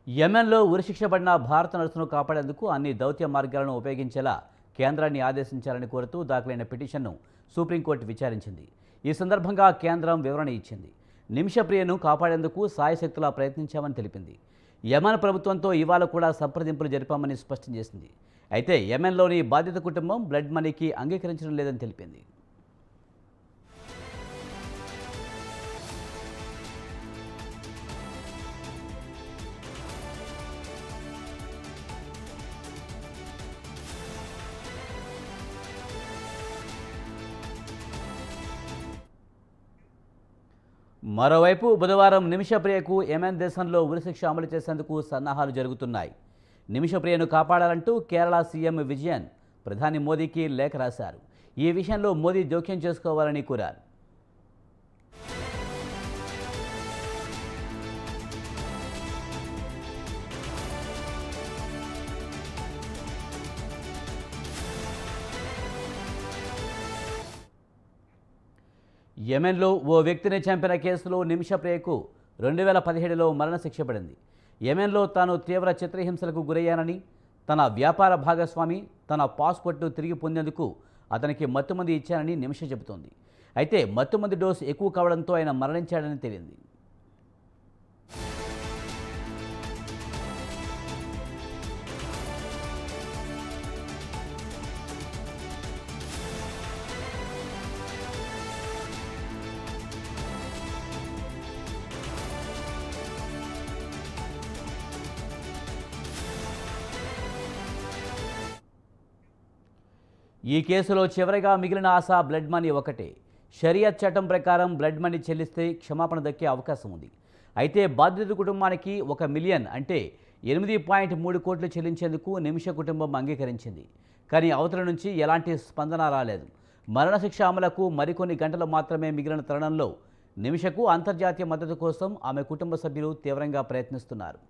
యెమెన్లో ఉరిశిక్ష పడిన భారత నర్సును కాపాడేందుకు అన్ని దౌత్య మార్గాలను ఉపయోగించేలా కేంద్రాన్ని ఆదేశించాలని కోరుతూ దాఖలైన పిటిషన్ను సుప్రీంకోర్టు విచారించింది. ఈ సందర్భంగా కేంద్రం వివరణ ఇచ్చింది. నిమిషప్రియను కాపాడేందుకు సాయశక్తులా ప్రయత్నించామని తెలిపింది. యెమెన్ ప్రభుత్వంతో ఇవాళ కూడా సంప్రదింపులు జరిపామని స్పష్టం చేసింది. అయితే యెమెన్లోని బాధిత కుటుంబం బ్లడ్ మనీకి అంగీకరించడం లేదని తెలిపింది. మరోవైపు బుధవారం నిమిషప్రియకు యెమెన్ దేశంలో ఉరిశిక్ష అమలు చేసేందుకు సన్నాహాలు జరుగుతున్నాయి. నిమిషప్రియను కాపాడాలంటూ కేరళ సీఎం విజయన్ ప్రధాని మోదీకి లేఖ రాశారు. ఈ విషయంలో మోదీ జోక్యం చేసుకోవాలని కోరారు. యెమెన్లో ఓ వ్యక్తిని చంపిన కేసులో నిమిషప్రియకు 2017లో మరణశిక్ష పడింది. యెమెన్లో తాను తీవ్ర చిత్రహింసలకు గురయ్యానని, తన వ్యాపార భాగస్వామి తన పాస్పోర్ట్ను తిరిగి పొందేందుకు అతనికి మత్తుమంది ఇచ్చానని నిమిష చెబుతోంది. అయితే మత్తుమంది డోసు ఎక్కువ కావడంతో ఆయన మరణించాడని తేలింది. ఈ కేసులో చివరిగా మిగిలిన ఆశ బ్లడ్ మనీ ఒకటే. షరియత్ చట్టం ప్రకారం బ్లడ్ మనీ చెల్లిస్తే క్షమాపణ దక్కే అవకాశం ఉంది. అయితే బాధిత కుటుంబానికి 1 మిలియన్ అంటే 8.3 కోట్లు చెల్లించేందుకు నిమిష కుటుంబం అంగీకరించింది. కానీ అవతల నుంచి ఎలాంటి స్పందన రాలేదు. మరణశిక్ష అమలుకు మరికొన్ని గంటలు మాత్రమే మిగిలిన తరుణంలో నిమిషకు అంతర్జాతీయ మద్దతు కోసం ఆమె కుటుంబ సభ్యులు తీవ్రంగా ప్రయత్నిస్తున్నారు.